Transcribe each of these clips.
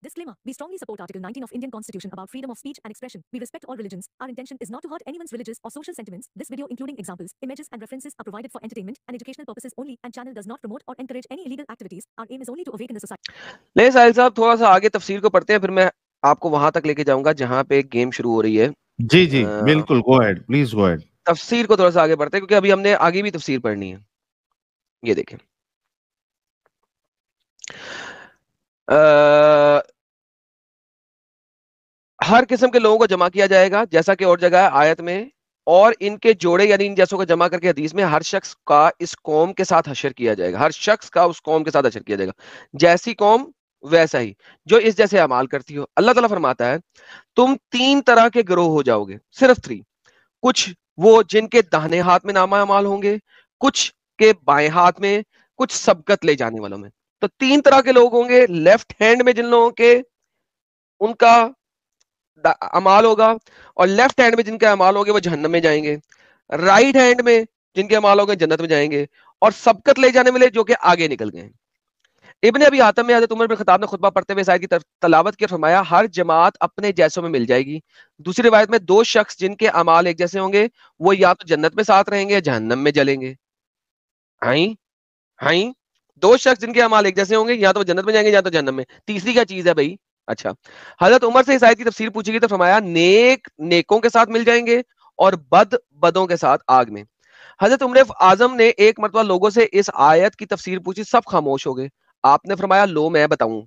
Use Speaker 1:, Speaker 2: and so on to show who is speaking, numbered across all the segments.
Speaker 1: Disclaimer: We strongly support Article 19 of Indian Constitution about freedom of speech and expression. We respect all religions. Our intention is not to hurt anyone's religious or social sentiments. This video, including examples, images, and references, are provided for entertainment and educational purposes only, and channel does not promote or encourage any illegal activities. Our aim is only to awaken the society.
Speaker 2: لے ساحل صاحب تھوڑا سا آگے تفسیر کو پڑھتے ہیں، پھر میں آپ کو وہاں تک لے کے جاؤں گا جہاں پہ گیم شروع ہو رہی ہے.
Speaker 3: جی جی بالکل، گو ایڈ پلیز گو ایڈ.
Speaker 2: تفسیر کو تھوڑا سا آگے بڑھتے ہیں کیونکہ ابھی ہم نے آگے بھی تفسیر پڑھنی ہے. یہ دیکھیں ہر قسم کے لوگوں کو جمع کیا جائے گا جیسا کہ اور جگہ ہے آیت میں، اور ان کے جوڑے یعنی ان جیسوں کو جمع کر کے حدیث میں ہر شخص کا اس قوم کے ساتھ حشر کیا جائے گا. ہر شخص کا اس قوم کے ساتھ حشر کیا جائے گا، جیسی قوم ویسا ہی جو اس جیسے اعمال کرتی ہو. اللہ تعالیٰ فرماتا ہے تم 3 طرح کے گروہ ہو جاؤ گے، صرف 3. کچھ وہ جن کے داہنے ہاتھ میں نامہ اعمال ہوں گے، کچھ کے بائیں ہاتھ میں، کچھ سبقت لے جانے والوں میں. تو 3 طرح کے لوگ ہوں گے. لیفٹ ہینڈ میں جن لوگوں کے ان کا اعمال ہوگا، اور لیفٹ ہینڈ میں جن کے اعمال ہوگے وہ جہنم میں جائیں گے. رائٹ ہینڈ میں جن کے اعمال ہوگے جنت میں جائیں گے، اور سبقت لے جانے والے جو کہ آگے نکل گئے. ابن ابی حاتم میں حضرت عمر بن خطاب نے خطبہ پڑھتے ہوئے اس آیت کی تلاوت کی، فرمایا ہر جماعت اپنے جیسوں میں مل جائے گی. دوسری روایت میں 2 شخص جن کے اعمال ایک جیسے ہوں گے وہ یا تو جنت میں ساتھ رہیں گے یا جہنم میں جلیں گے. ہائیں 2 شخص جن کے اعمال ایک جیسے ہوں گے یا تو وہ جنت میں جائیں گے یا تو جہنم میں. تیسری کیا چیز ہے بھائی؟ اچھا، حضرت عمر سے اس آیت کی تفسیر پوچھی گئی تو فرمایا نیک نیکوں کے ساتھ مل جائیں گے اور بد بدوں کے ساتھ آگ میں. حضرت عمر اعظم نے ایک مرتبہ لوگوں سے اس آیت کی تفسیر پوچھی، سب خاموش ہو گئے. آپ نے فرمایا لو میں بتاؤں،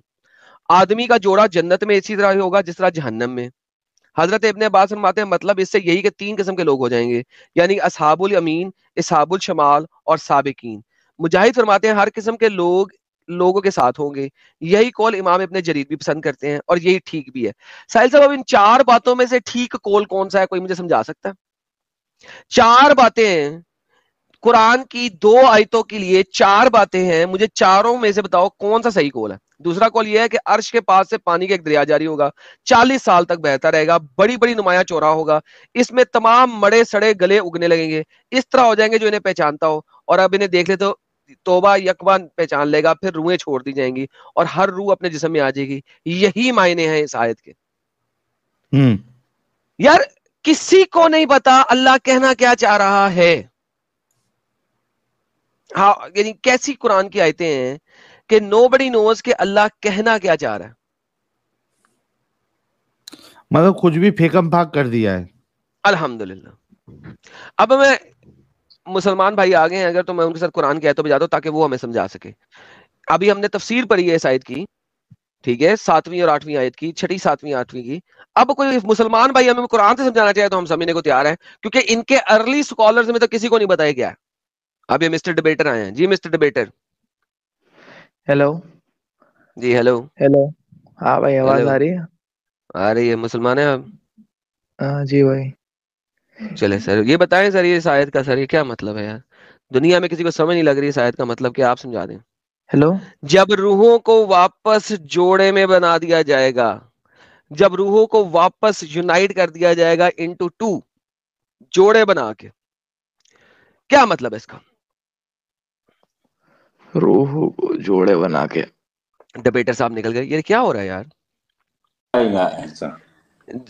Speaker 2: آدمی کا جوڑا جنت میں اسی طرح ہوگا جس طرح جہنم میں. حضرت ابن عباس فرماتے ہیں مطلب اس سے یہی کہ 3 قسم کے لوگ ہو جائیں گے، یعنی اصحاب الیمین، اصحاب الشمال اور سابقین. مجاہد فرماتے ہیں ہر قسم کے لوگوں کے ساتھ ہوں گے. یہی قول امام ابن جریر بھی پسند کرتے ہیں اور یہی ٹھیک بھی ہے. ساحل صاحب اب ان 4 باتوں میں سے ٹھیک قول کون سا ہے؟ کوئی مجھے سمجھا سکتا ہے؟ 4 باتیں ہیں قرآن کی، 2 آیتوں کے لیے 4 باتیں ہیں. مجھے چاروں میں سے بتاؤ کون سا صحیح قول ہے. دوسرا قول یہ ہے کہ عرش کے پاس سے پانی کا ایک دریا جاری ہوگا، 40 سال تک بہتا رہے گا، بڑی بڑی نمایاں چوراہ ہوگا، اس میں تمام مڑے سڑے گلے اگنے لگیں گے، اس طرح ہو جائیں گے جو انہیں پہچانتا ہو، اور اب انہیں دیکھ لے تو توبہ یکبا پہچان لے گا، پھر روحیں چھوڑ دی جائیں گی اور ہر روح اپنے جسم میں آ جائے گی. یہی معنی ہیں اس آیت کے. یار کسی کو نہیں پتا اللہ کہنا کیا چاہ رہا ہے. ہاں یعنی کیسی قرآن کی آیتیں ہیں کہ nobody knows کہ اللہ کہنا کیا چاہ رہا ہے.
Speaker 3: مطلب کچھ بھی پھیکم پھاک کر دیا ہے.
Speaker 2: الحمدللہ. اب میں مسلمان بھائی آگے ہیں اگر تو میں ان کے ساتھ قرآن کی آیتوں پہ جاتا ہوں تاکہ وہ ہمیں سمجھا سکے. ابھی ہم نے تفسیر پڑھی ہے اس آیت کی، ٹھیک ہے، 7ویں اور 8ویں آیت کی، 6ٹھی 7ویں 8ویں کی. اب کوئی مسلمان بھائی ہمیں قرآن سے سمجھانا چاہے تو ہم سمجھنے کو تیار ہیں، کیونکہ ان کے ارلی اسکالرز میں تو کسی کو نہیں بتایا گیا ہے. اب یہ مسٹر ڈبیٹر آئے ہیں. جی مسٹر ڈبیٹر.
Speaker 4: ہیلو.
Speaker 2: جی ہیلو.
Speaker 4: ہیلو. ہاں بھائی آواز آ رہی ہے؟
Speaker 2: آ رہی ہے. مسلمان ہیں آپ؟
Speaker 4: جی بھائی.
Speaker 2: چلے سر یہ بتائیں سر یہ آیت کا سر یہ کیا مطلب ہے یار؟ دنیا میں کسی کو سمجھ نہیں لگ رہی اس آیت کا مطلب کیا، آپ سمجھا دیں.
Speaker 4: ہیلو.
Speaker 2: جب روحوں کو واپس جوڑے میں بنا دیا جائے گا، جب روحوں کو واپس یونائٹ کر دیا جائے گا انٹو 2 جوڑے بنا کے، کیا مطلب ہے اس کا؟
Speaker 4: روح کو جوڑے بنا کے.
Speaker 2: ڈبیٹر صاحب نکل گئے. یہ کیا ہو رہا ہے یار؟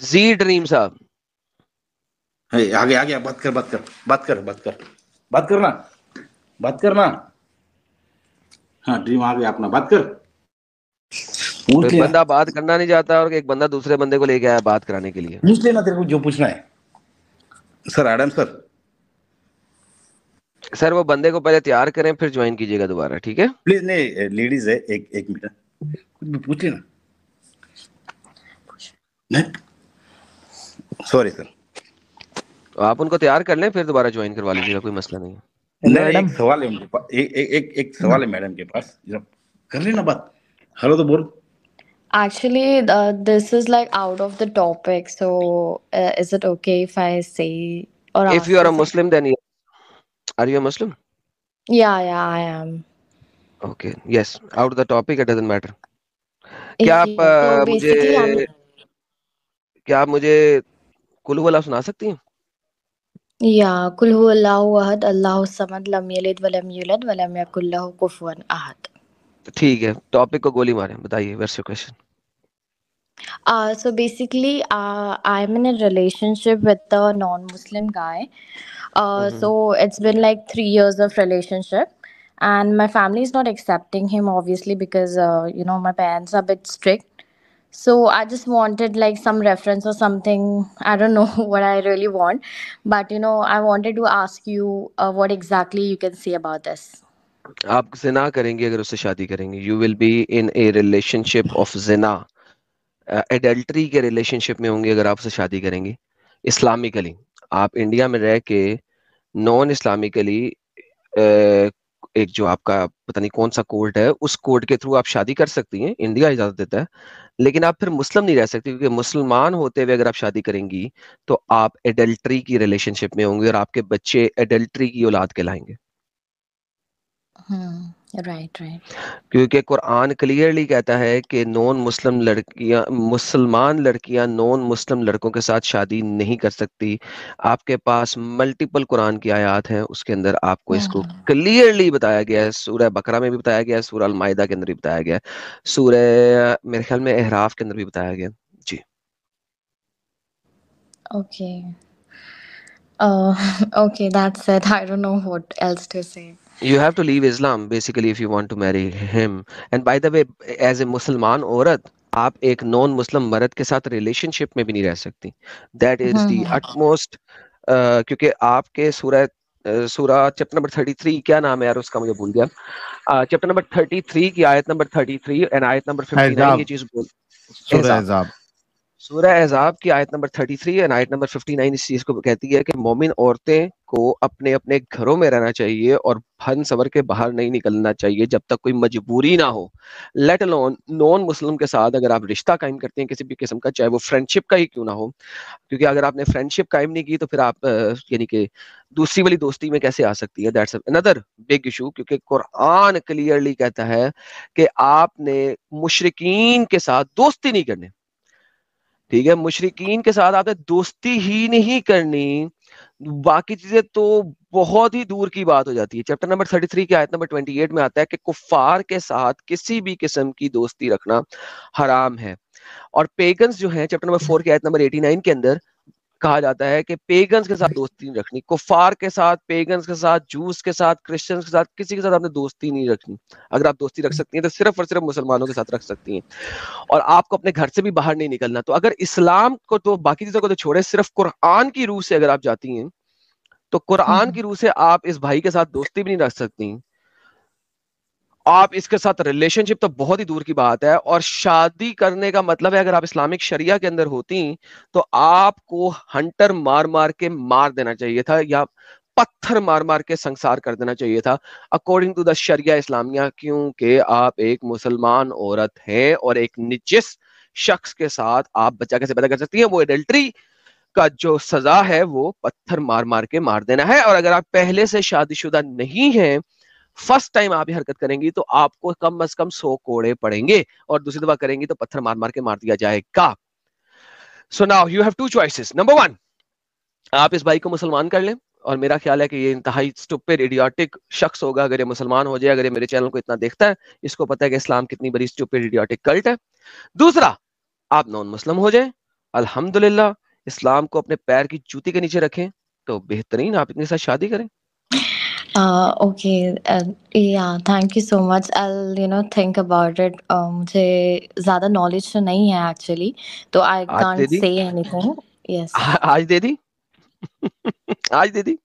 Speaker 2: زی ڈریم صاحب
Speaker 5: آگے آگے بات کرنا. ہاں ڈریم آگے اپنا بات کر.
Speaker 2: ایک بندہ بات کرنا نہیں چاہتا اور ایک بندہ دوسرے بندے کو لے کے آیا بات کرانے کے لیے.
Speaker 5: پوچھ لینا تیرے کو جو پوچھنا ہے. سر ایڈم
Speaker 2: سر وہ بندے کو پہلے تیار کریں پھر جوائن کیجیے گا دوبارہ، ٹھیک ہے؟
Speaker 5: پلیز. نہیں لیڈیز ہے، ایک منٹ کچھ بھی پوچھ لینا. Sorry sir.
Speaker 2: آپ ان کو تیار کر لیں پھر دوبارہ جوائن کروا لیجیے گا، کوئی مسئلہ نہیں ہے.
Speaker 5: ایک سوال ہے ان کے پاس، ایک سوال ہے میڈم کے پاس، کر لینا بات. ہلو تو بول.
Speaker 6: Actually, this is like out of the topic. So, is it okay if I say or
Speaker 2: If
Speaker 6: ask
Speaker 2: you are a
Speaker 6: you
Speaker 2: Muslim then yes. Are you a Muslim?
Speaker 6: something? Yeah, I am.
Speaker 2: Okay, yes. Out of the topic, it doesn't matter. کیا آپ
Speaker 6: So basically,
Speaker 2: مجھے قل هو اللہ سنا سکتی ہیں؟
Speaker 6: قل هو اللہ احد اللہ الصمد لم یلد ولم یولد ولم یکن لہ کفوا احد.
Speaker 2: ٹھیک ہے، ٹاپک کو گولی ماریں. بتائیے what's your question.
Speaker 6: So basically, I'm in a relationship with a non-Muslim guy. So it's been like 3 years of relationship, and my family is not accepting him, obviously, because my parents are a bit strict. So I just wanted like some reference or something. I don't know what I really want, but I wanted to ask you what exactly you can say about this.
Speaker 2: آپ زنا کریں گے اگر اس سے شادی کریں گے, you will be in a relationship of زنا, ایڈلٹری کے ریلیشن شپ میں ہوں گے اگر آپ سے شادی کریں گے. اسلامکلی آپ انڈیا میں رہ کے نان اسلامکلی ایک جو آپ کا پتہ نہیں کون سا کوڈ ہے, اس کوڈ کے تھرو آپ شادی کر سکتی ہیں, انڈیا اجازت دیتا ہے, لیکن آپ پھر مسلم نہیں رہ سکتی, کیونکہ مسلمان ہوتے ہوئے اگر آپ شادی کریں گی تو آپ ایڈلٹری کی ریلیشن شپ میں ہوں گے اور آپ کے بچے ایڈلٹری کی اولاد کہلائیں گے.
Speaker 6: رائٹ.
Speaker 2: کیونکہ قرآن کلیئرلی کہتا ہے کہ مسلمان لڑکیاں نان مسلم لڑکوں کے ساتھ شادی نہیں کر سکتی. آپ کے پاس ملٹیپل قرآن کی آیات ہیں, اس کے اندر آپ کو اس کو کلیئرلی بتایا گیا ہے. سورہ بقرہ میں بھی بتایا گیا ہے, سورہ المائدہ کے اندر بھی بتایا گیا ہے, سورہ میرے خیال میں احراف کے اندر بھی بتایا گیا. جی
Speaker 6: Okay. Okay, that's it. I don't know what else to say.
Speaker 2: You have to leave Islam basically if you want to marry him. And by the way, as a مسلمان عورت آپ ایک نان مسلم مرد کے ساتھ ریلیشن شپ میں بھی نہیں رہ سکتی. دیٹ از دی اٹموسٹ, کیونکہ آپ کے سورہ چیپٹر نمبر 33, کیا نام ہے یار اس کا, مجھے بھول گیا, چیپٹر نمبر 33 کی آیت نمبر 33 اینڈ آیت نمبر 59 یہ چیز بول,
Speaker 3: سورہ احزاب,
Speaker 2: سورہ احزاب کی آیت نمبر 33 اور آیت نمبر 59 اس چیز کو کہتی ہے کہ مومن عورتیں کو اپنے اپنے گھروں میں رہنا چاہیے اور بھن سور کے باہر نہیں نکلنا چاہیے جب تک کوئی مجبوری نہ ہو. لیٹ الون نان مسلم کے ساتھ اگر آپ رشتہ قائم کرتے ہیں کسی بھی قسم کا, چاہے وہ فرینڈ شپ کا ہی کیوں نہ ہو, کیونکہ اگر آپ نے فرینڈ شپ قائم نہیں کی تو پھر آپ یعنی کہ دوسری والی دوستی میں کیسے آ سکتی ہے. دیٹس another big issue, کیونکہ قرآن کلیئرلی کہتا ہے کہ آپ نے مشرکین کے ساتھ دوستی نہیں کرنی. ٹھیک ہے, مشرکین کے ساتھ آپ نے دوستی ہی نہیں کرنی, باقی چیزیں تو بہت ہی دور کی بات ہو جاتی ہے. چیپٹر نمبر 33 کی آیت نمبر 28 میں آتا ہے کہ کفار کے ساتھ کسی بھی قسم کی دوستی رکھنا حرام ہے. اور پیگنز جو ہیں چیپٹر نمبر 4 کی آیت نمبر 89 کے اندر کہا جاتا ہے کہ پیگنز کے ساتھ دوستی نہیں رکھنی, کفار کے ساتھ, پیگنز کے ساتھ, جوز کے ساتھ, کرسچنز کے ساتھ, کسی کے ساتھ آپ نے دوستی نہیں رکھنی. اگر آپ دوستی رکھ سکتی ہیں تو صرف اور صرف مسلمانوں کے ساتھ رکھ سکتی ہیں, اور آپ کو اپنے گھر سے بھی باہر نہیں نکلنا. تو اگر اسلام کو تو باقی چیزوں کو تو چھوڑے, صرف قرآن کی روح سے اگر آپ جاتی ہیں تو قرآن کی روح سے آپ اس بھائی کے ساتھ دوستی بھی نہیں رکھ سکتی, آپ اس کے ساتھ ریلیشن شپ تو بہت ہی دور کی بات ہے. اور شادی کرنے کا مطلب ہے اگر آپ اسلامک شریعہ کے اندر ہوتی تو آپ کو ہنٹر مار مار کے مار دینا چاہیے تھا, یا پتھر مار مار کے سنسار کر دینا چاہیے تھا اکارڈنگ ٹو دا شریعہ اسلامیہ, کیونکہ آپ ایک مسلمان عورت ہیں اور ایک نجس شخص کے ساتھ آپ بچہ کیسے پیدا کر سکتی ہیں. وہ ایڈلٹری کا جو سزا ہے وہ پتھر مار مار کے مار دینا ہے. اور اگر آپ پہلے سے شادی شدہ نہیں ہیں, فرسٹ ٹائم آپ یہ حرکت کریں گی تو آپ کو کم از کم 100 کوڑے پڑیں گے, اور دوسری دفعہ کریں گی تو پتھر مار مار کے مار دیا جائے گا. So now you have two choices. Number 1, آپ اس بھائی کو مسلمان کر لیں, اور میرا خیال ہے کہ یہ انتہائی اسٹوپڈ ایڈیاٹک شخص ہوگا اگر یہ مسلمان ہو جائے, اگر یہ میرے چینل کو اتنا دیکھتا ہے, اس کو پتا ہے کہ اسلام کتنی بڑی اسٹوپڈ ایڈیاٹک کلٹ ہے. دوسرا, آپ نان مسلم ہو جائیں, الحمدللہ اسلام کو اپنے پیر کی جوتی کے نیچے رکھیں, تو بہترین آپ اتنے ساتھ شادی کریں.
Speaker 6: Okay. Yeah, thank you so much. I'll think about it. مجھے زیادہ نالج تو نہیں ہے actually, تو I
Speaker 2: آج دے
Speaker 6: can't
Speaker 2: the,
Speaker 6: say anything. Yes.
Speaker 2: آج دے دی, آج دے دی.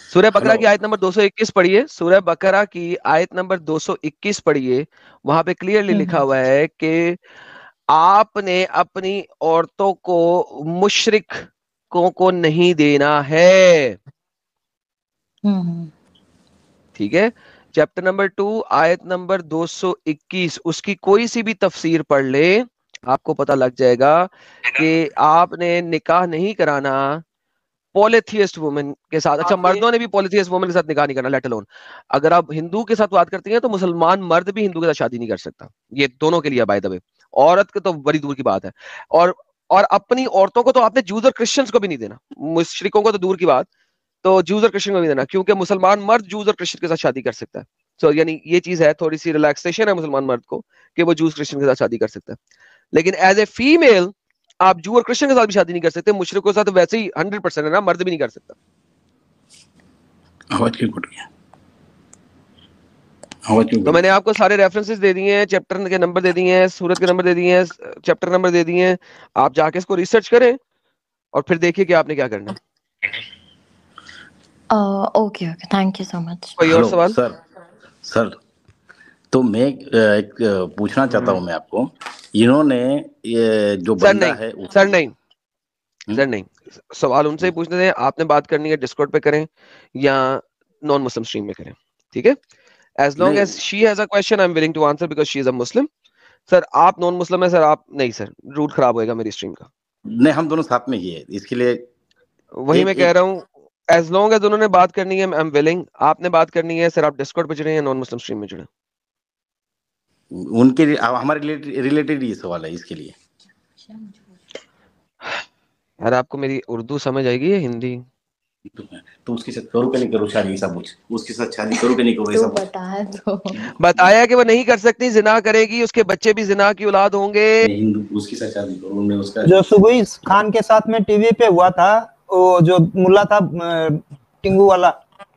Speaker 2: سورہ بقرہ کی آیت نمبر 221 پڑھیے, سورہ بقرہ کی آیت نمبر 221 پڑھیے, وہاں پہ کلیئرلی لکھا ہوا ہے کہ آپ نے اپنی عورتوں کو مشرکوں کو نہیں دینا ہے. ٹھیک ہے, چیپٹر نمبر 2 آیت نمبر 221, اس کی کوئی سی بھی تفسیر پڑھ لے آپ کو پتہ لگ جائے گا کہ آپ نے نکاح نہیں کرانا پولیتھیسٹ وومن کے ساتھ. اچھا, مردوں نے بھی پولیتھیسٹ وومن کے ساتھ نکاح نہیں کرنا, لیٹ الون اگر آپ ہندو کے ساتھ بات کرتی ہیں تو مسلمان مرد بھی ہندو کے ساتھ شادی نہیں کر سکتا. یہ دونوں کے لیے بائی دا وے, عورت کے تو بڑی دور کی بات ہے. اور اپنی عورتوں کو تو آپ نے جوز اور کرسچنز کو بھی نہیں دینا, مشرکوں کو تو دور کی بات, تو جوز اور کرسچن کو بھی دینا, کیونکہ مسلمان مرد جوز اور کرسچن کے ساتھ شادی کر سکتا ہے. سو یعنی یہ چیز ہے, تھوڑی سی ریلیکسیشن ہے مسلمان مرد کو کہ وہ جوز کرسچن کے ساتھ شادی کر سکتا ہے, لیکن ایز اے فیمیل آپ جو اور کرسچن کے ساتھ بھی شادی نہیں کر سکتے, مشرکوں کے ساتھ ویسے ہی 100% ہے نا, مرد بھی نہیں کر سکتا. تو میں نے آپ کو سارے ریفرنسز دے دیے ہیں, چیپٹر کے نمبر دے دیے ہیں, سورت کے نمبر دے دیے ہیں, چیپٹر نمبر دے دیے ہیں, آپ جا کے اس کو ریسرچ کریں اور پھر دیکھیے کہ آپ نے کیا کرنا ہے.
Speaker 6: Okay okay, thank you so much.
Speaker 2: کوئی اور سوال؟
Speaker 5: سر تو میں ایک پوچھنا چاہتا ہوں میں آپ کو, انہوں نے یہ جو بندہ ہے
Speaker 2: سر نہیں, سوال ان سے ہی پوچھنے دیں. آپ نے بات کرنی ہے ڈسکورڈ پہ کریں یا نان مسلم اسٹریم میں کریں, ٹھیک ہے. As long as she has a question, I'm willing to answer because she is a Muslim. سر آپ نان مسلم ہیں, سر آپ نہیں, سر روٹ خراب ہوئے گا میری اسٹریم کا.
Speaker 5: نہیں, ہم دونوں ساتھ میں ہی ہے, اس کے لیے
Speaker 2: وہی میں کہہ رہا ہوں, ایز لانگ ایز انہوں نے بات کرنی ہے I'm willing. آپ نے بات کرنی ہے, سر آپ ڈسکورڈ پہ جڑیں یا نان مسلم اسٹریم میں جڑیں.
Speaker 5: ان کے ہمارے ریلیٹڈ یہ سوال ہے, اس کے لیے.
Speaker 2: یار آپ کو میری اردو سمجھ آئے گی یا ہندی؟
Speaker 5: تو اس کے ساتھ کرو کہ نہیں کرو شادی, ایسا پوچھ. اس کے ساتھ شادی کرو کہ نہیں کرو, ایسا پوچھ.
Speaker 2: بتایا کہ وہ نہیں کر سکتی, زنا کرے گی, اس کے بچے بھی زنا کی اولاد ہوں گے.
Speaker 5: اس کے ساتھ شادی کرو, میں اس کا
Speaker 7: جو سبویس خان کے ساتھ میں ٹی وی پہ ہوا تھا, وہ جو ملا تھا ٹنگو والا,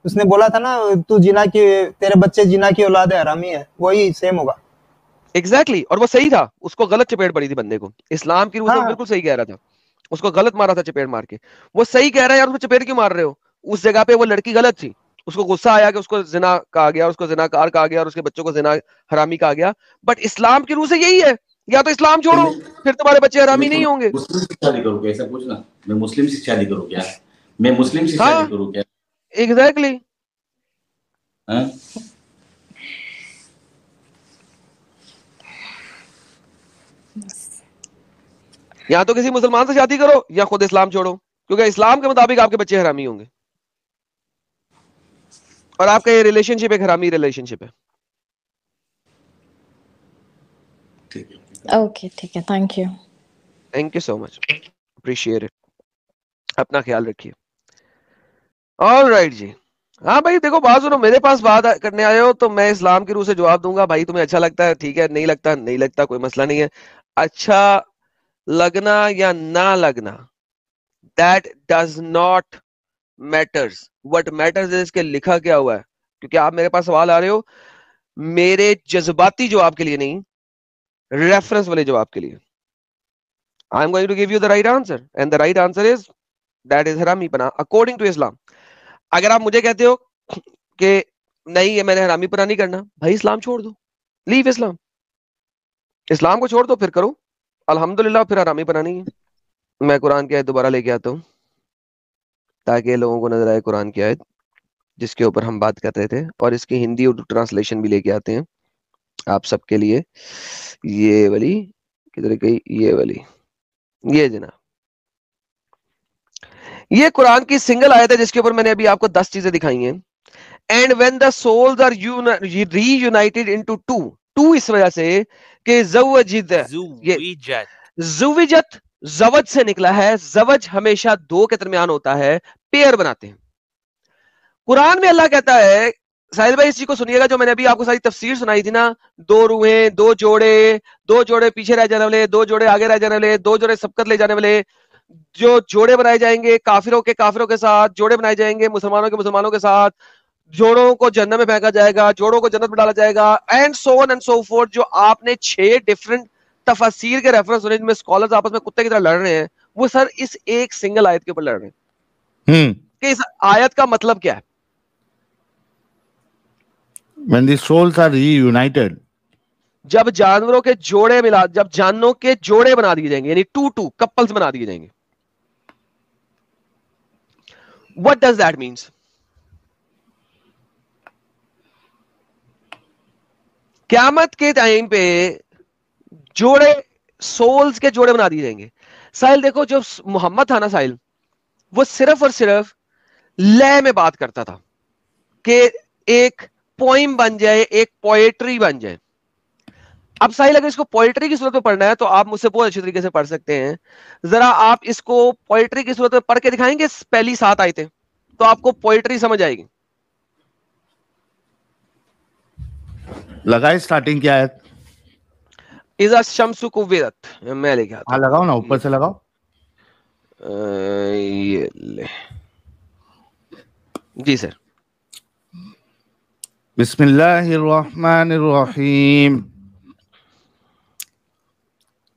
Speaker 7: اس نے بولا تھا نا تو جنا کی, تیرے بچے جنا کی اولاد ہے, حرامی ہے, وہی سیم ہوگا.
Speaker 2: ایگزیکٹلی, اور وہ صحیح تھا, اس کو غلط چپیٹ پڑی تھی بندے کو, اسلام کی روح سے بالکل صحیح کہہ رہا تھا, اس کو غلط مارا تھا چپیٹ مار کے. وہ صحیح کہہ رہا ہے یار, اس کو چپیٹ کیوں مار رہے ہو؟ اس جگہ پہ وہ لڑکی غلط تھی, اس کو غصہ آیا کہ اس کو زنا کہا گیا, اس کو زنا کار کہا گیا, اور اس کے بچوں کو زنا حرامی کہا گیا. بٹ اسلام کی روح سے یہی ہے, یا تو اسلام چھوڑو پھر تمہارے بچے حرامی نہیں ہوں گے.
Speaker 5: مسلم سے شادی کرو کیا, ایسا پوچھنا. میں مسلم سے شادی کروں کیا, میں مسلم سے شادی کروں کیا.
Speaker 2: ایگزیکٹلی. یا تو کسی مسلمان سے شادی کرو یا خود اسلام چھوڑو, کیونکہ اسلام کے مطابق آپ کے بچے حرامی ہوں گے, اور آپ کا یہ ریلیشن شپ ایک حرامی ریلیشن شپ ہے.
Speaker 6: اوکے ٹھیک ہے, thank you.
Speaker 2: Thank you so much, appreciate it. اپنا خیال رکھیے. آل رائٹ جی. ہاں بھائی دیکھو, بعض انہوں میرے پاس بات کرنے آئے ہو تو میں اسلام کی روح سے جواب دوں گا. بھائی تمہیں اچھا لگتا ہے ٹھیک ہے, نہیں لگتا نہیں لگتا, کوئی مسئلہ نہیں ہے. اچھا لگنا یا نہ لگنا, that does not matters. what matters is کہ لکھا کیا ہوا ہے. کیونکہ آپ میرے پاس سوال آ رہے ہو میرے جذباتی جواب کے لیے نہیں, ریفرنس والے جواب کے لیے. I am going to give you the right answer, and the right answer is that is حرامی پناہ according to Islam. اگر آپ مجھے کہتے ہو کہ نہیں یہ میں نے حرامی پناہ نہیں کرنا, بھائی اسلام چھوڑ دو, لیو اسلام. اسلام کو چھوڑ دو, پھر کرو الحمدللہ, پھر حرامی پناہ نہیں ہے. میں قرآن کی آیت دوبارہ لے کے آتا ہوں تاکہ لوگوں کو نظر آئے قرآن کی آیت جس کے اوپر ہم بات کر رہے تھے, اور اس کی ہندی اردو ٹرانسلیشن بھی لے کے آتے ہیں آپ سب کے لیے. یہ والی کدھر گئی, یہ والی, یہ جناب یہ قرآن کی سنگل آیت ہے جس کے اوپر میں نے ابھی آپ کو 10 چیزیں دکھائی ہیں. And when the souls are reunited into two اس وجہ سے کہ زوجت زوج سے نکلا ہے, زوج ہمیشہ دو کے درمیان ہوتا ہے, پیئر بناتے ہیں. قرآن میں اللہ کہتا ہے, ساحل بھائی اس چیز کو سنیے گا, جو میں نے ابھی آپ کو ساری تفسیر سنائی تھی نا, 2 روحیں, 2 جوڑے پیچھے رہ جانے والے, 2 جوڑے آگے رہ جانے والے, 2 جوڑے سبقت لے جانے والے, جو جوڑے بنائے جائیں گے کافروں کے ساتھ, جوڑے بنائے جائیں گے مسلمانوں کے ساتھ, جوڑوں کو جنت میں پھینکا جائے گا, جوڑوں کو جنت میں ڈالا جائے گا, and so on and so forth. جو آپ نے 6 ڈفرنٹ تفاسیر کے ریفرنس سنے جن میں اسکالرز آپس میں کتے کی طرح لڑ رہے ہیں, وہ سر اس ایک سنگل آیت کے اوپر لڑ رہے ہیں کہ اس آیت کا مطلب کیا ہے.
Speaker 3: When the souls are reunited,
Speaker 2: جب جانوروں کے جوڑے جب جانوں کے جوڑے بنا دیے جائیں گے, یعنی 2 کپلز بنا دیے جائیں گے. What does that means? قیامت کے ٹائم پہ جوڑے, سولز کے جوڑے بنا دیے جائیں گے. ساحل دیکھو, جو محمد تھا نا ساحل, وہ صرف اور صرف لے میں بات کرتا تھا کہ ایک پوئم بن جائے, ایک پوئٹری بن جائے. اب ساحل اگر اس کو پوئٹری کی صورت میں پڑھنا ہے تو آپ مجھ سے بہت اچھی طریقے سے پڑھ سکتے ہیں. ذرا آپ اس کو پوئٹری کی صورت میں پڑھ کے دکھائیں گے پہلی 7 آیتیں, تو آپ کو پوئٹری سمجھ آئے گی.
Speaker 3: لگائے سٹارٹنگ کی آیت.
Speaker 2: اذا الشمس كورت. میں لے کے آتا
Speaker 3: ہاں لگاؤ نا, اوپر سے لگاؤ.
Speaker 2: یہ لے جی سر.
Speaker 3: بسم اللہ الرحمن الرحیم.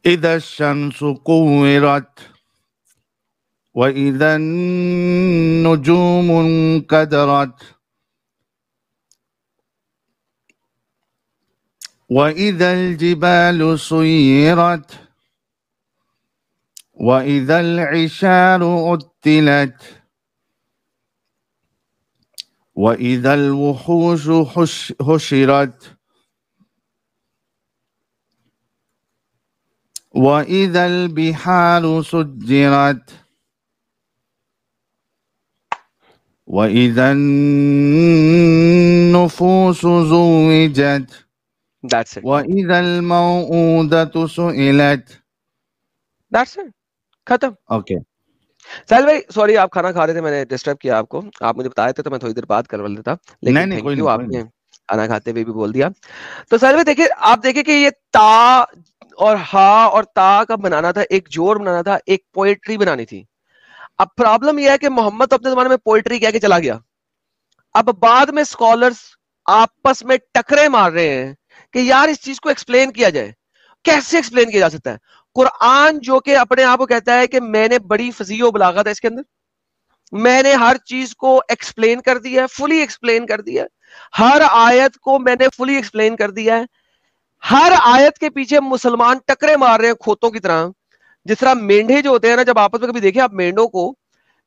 Speaker 3: اذا الشمس كورت وإذا النجوم انكدرت وإذا الجبال سيرت وإذا العشار عطلت وإذا الوحوش حشرت وإذا البحار سجرت وإذا النفوس زوجت
Speaker 2: That's it.
Speaker 3: وإذا الموءودة سئلت.
Speaker 2: That's it. ختم.
Speaker 3: اوکے
Speaker 2: سہیل بھائی سوری آپ کھانا کھا رہے تھے, میں نے ڈسٹرب کیا آپ کو, آپ مجھے بتائے تھے تو میں تھوڑی دیر بات کر لیتا, لیکن
Speaker 3: نہیں,
Speaker 2: تھینک یو آپ نے کھانا کھاتے ہوئے بھی بول دیا. تو سہیل بھائی دیکھیں, آپ دیکھیں کہ یہ تا اور ہا اور تا کا بنانا تھا, ایک جوڑ بنانا تھا, ایک پوئٹری بنانی تھی. اب پرابلم یہ ہے کہ محمد اپنے زمانے میں پوئٹری کہہ کے چلا گیا, اب بعد میں اسکالرس آپس میں ٹکرے مار رہے ہیں کہ یار اس چیز کو ایکسپلین کیا جائے. کیسے ایکسپلین کیا جا سکتا ہے؟ قرآن جو کہ اپنے آپ کو کہتا ہے کہ میں نے بڑی فصیح و بلاغت ہے اس کے اندر, میں نے ہر چیز کو ایکسپلین کر دیا ہے, فلی ایکسپلین کر دیا ہے, ہر آیت کو میں نے فلی ایکسپلین کر دیا ہے. ہر آیت کے پیچھے مسلمان ٹکرے مار رہے ہیں کھوتوں کی طرح, جس طرح مینڈے جو ہوتے ہیں نا, جب آپس میں کبھی دیکھیں آپ مینڈوں کو,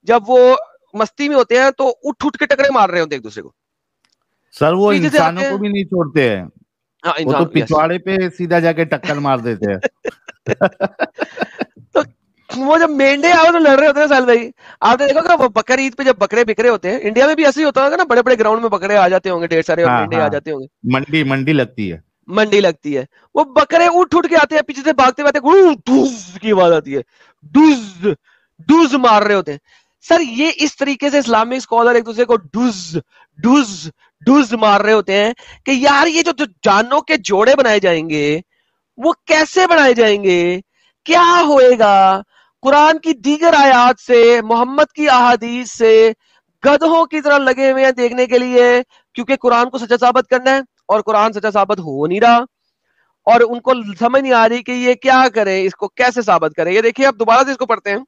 Speaker 2: جب وہ مستی میں ہوتے ہیں تو اٹھ کے ٹکرے مار رہے ہوتے ہیں ایک دوسرے کو.
Speaker 3: سر وہ
Speaker 2: پیچھے سے
Speaker 3: انسانوں
Speaker 2: آتے
Speaker 3: کو
Speaker 2: ہیں.
Speaker 3: بھی نہیں چھوڑتے ہیں,
Speaker 2: ہاں,
Speaker 3: وہ تو پچھواڑے پہ سیدھا جا کے ٹکر مار دیتے ہیں.
Speaker 2: تو وہ جب مینڈے آئے تو لڑ رہے ہوتے ہیں سہیل بھائی, آپ نے دیکھا کہ وہ بکر عید پہ جب بکرے بکرے ہوتے ہیں, انڈیا میں بھی ایسے ہی ہوتا ہوگا نا, بڑے بڑے گراؤنڈ میں بکرے آ جاتے ہوں گے ڈھیر سارے, اور مینڈے آ جاتے ہوں گے,
Speaker 3: منڈی لگتی ہے,
Speaker 2: منڈی لگتی ہے, وہ بکرے اٹھ کے آتے ہیں, پیچھے سے بھاگتے ہوئے ڈوز کی آواز آتی ہے, ڈوز ڈوز مار رہے ہوتے ہیں. سر یہ اس طریقے سے اسلامک اسکالر ایک دوسرے کو ڈوز ڈوز ڈوز مار رہے ہوتے ہیں کہ یار یہ جو جانوں کے جوڑے بنائے جائیں گے وہ کیسے بنائے جائیں گے, کیا ہوئے گا. قرآن کی دیگر آیات سے, محمد کی احادیث سے گدھوں کی طرح لگے ہوئے ہیں دیکھنے کے لیے, کیونکہ قرآن کو سچا ثابت کرنا ہے, اور قرآن سچا ثابت ہو نہیں رہا, اور ان کو سمجھ نہیں آ رہی کہ یہ کیا کریں, اس کو کیسے ثابت کریں. یہ دیکھیے اب دوبارہ سے اس کو پڑھتے ہیں,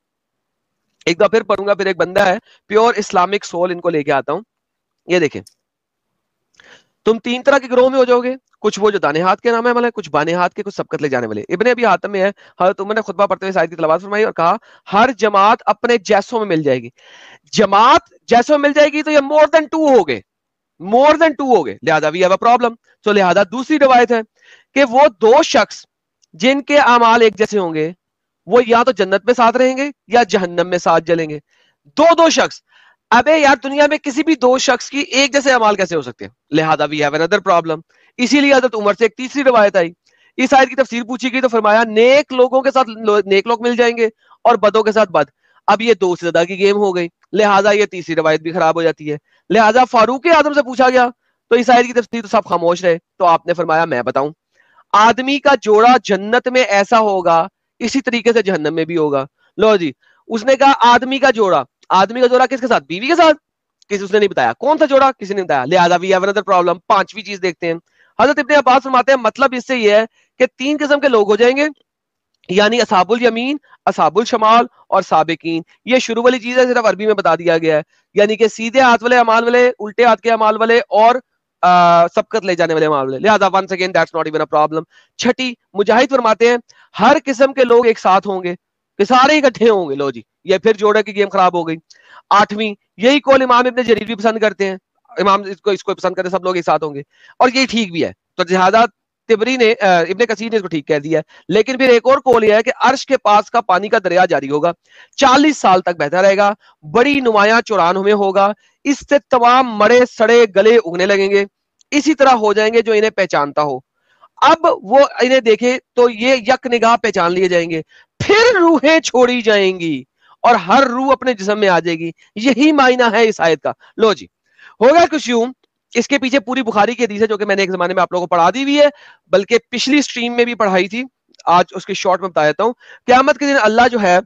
Speaker 2: ایک بار پھر پڑھوں گا. پھر ایک بندہ ہے پیور اسلامک سول, ان کو لے کے آتا ہوں. یہ دیکھیں, تم تین طرح کے گروہ میں ہو جاؤ گے, کچھ وہ جو دانے ہاتھ کے نام ہے والے, کچھ بانے ہاتھ کے, کچھ سبقت لے جانے والے. ابن ابی حاتم میں ہے, حضرت عمر نے خطبہ پڑھتے ہوئے اس آیت کی تلاوت فرمائی اور کہا ہر جماعت اپنے جیسوں میں مل جائے گی. جماعت جیسوں میں مل جائے گی تو یہ مور دین ٹو ہو گئے, مور دین ٹو ہو گئے, لہذا وی ہیو اے پرابلم. تو لہذا دوسری روایت ہے کہ وہ دو شخص جن کے اعمال ایک جیسے ہوں گے وہ یا تو جنت میں ساتھ رہیں گے یا جہنم میں ساتھ جلیں گے. دو شخص, ابے یار دنیا میں کسی بھی دو شخص کی ایک جیسے اعمال کیسے ہو سکتے ہیں؟ لہذا وی ہیو انادر پرابلم. اسی لیے حضرت عمر سے ایک تیسری روایت آئی, اس آیت کی تفسیر پوچھی گئی تو فرمایا نیک لوگوں کے ساتھ نیک لوگ مل جائیں گے اور بدوں کے ساتھ بد. اب یہ دو سے زیادہ کی گیم ہو گئی, لہٰذا یہ تیسری روایت بھی خراب ہو جاتی ہے. لہٰذا فاروق اعظم سے پوچھا گیا تو اس آیت کی تفسیر تو سب خاموش رہے, تو آپ نے فرمایا میں بتاؤں, آدمی کا جوڑا جنت میں ایسا ہوگا اسی طریقے سے جہنم میں بھی ہوگا. لو جی, اس نے کہا آدمی کا جوڑا کس کے ساتھ؟ بیوی کے ساتھ. کسی اس نے نہیں بتایا کون سا جوڑا, کسی نے بتایا. لہٰذا وی ہیو انادر پرابلم. پانچویں چیز دیکھتے ہیں, حضرت ابن عباس فرماتے ہیں مطلب اس سے یہ ہے کہ تین قسم کے لوگ ہو جائیں گے, یعنی اصحاب الیمین, اصحاب الشمال اور سابقین. یہ شروع والی چیز ہے, صرف عربی میں بتا دیا گیا ہے, یعنی کہ سیدھے ہاتھ والے اعمال والے, الٹے ہاتھ کے اعمال والے, اور سبقت لے جانے والے اعمال والے. لہذا once again that's not even a problem. چھٹی, مجاہد فرماتے ہیں ہر قسم کے لوگ ایک ساتھ ہوں گے کہ سارے اکٹھے ہوں گے. لو جی, یہ پھر جوڑے کی گیم خراب ہو گئی. آٹھویں, یہی قول امام ابن جریر بھی پسند کرتے ہیں, امام اس کو پسند کرتے, سب لوگ ایک ساتھ ہوں گے, اور یہی ٹھیک بھی ہے. تو لہذا تبری نے, ابن کثیر نے اس کو ٹھیک کہہ دیا ہے. لیکن پھر ایک اور قول یہ ہے کہ عرش کے پاس کا پانی کا دریا جاری ہوگا, 40 سال تک بہتا رہے گا, بڑی نمایاں چوران میں ہوگا, اس سے تمام مرے سڑے گلے اگنے لگیں گے, اسی طرح ہو جائیں گے جو انہیں پہچانتا ہو. اب وہ انہیں دیکھے تو یہ یک نگاہ پہچان لیے جائیں گے, پھر روحیں چھوڑی جائیں گی اور ہر روح اپنے جسم میں آ جائے گی. یہی معنی ہے اس آیت کا. لو جی, ہوگا کچھ یوں, اس کے پیچھے پوری بخاری کی حدیث ہے جو کہ میں نے ایک زمانے میں آپ لوگوں کو پڑھا دی ہوئی ہے, بلکہ پچھلی سٹریم میں بھی پڑھائی تھی, آج اس کی شارٹ میں بتا دیتا ہوں. قیامت کے دن اللہ جو ہے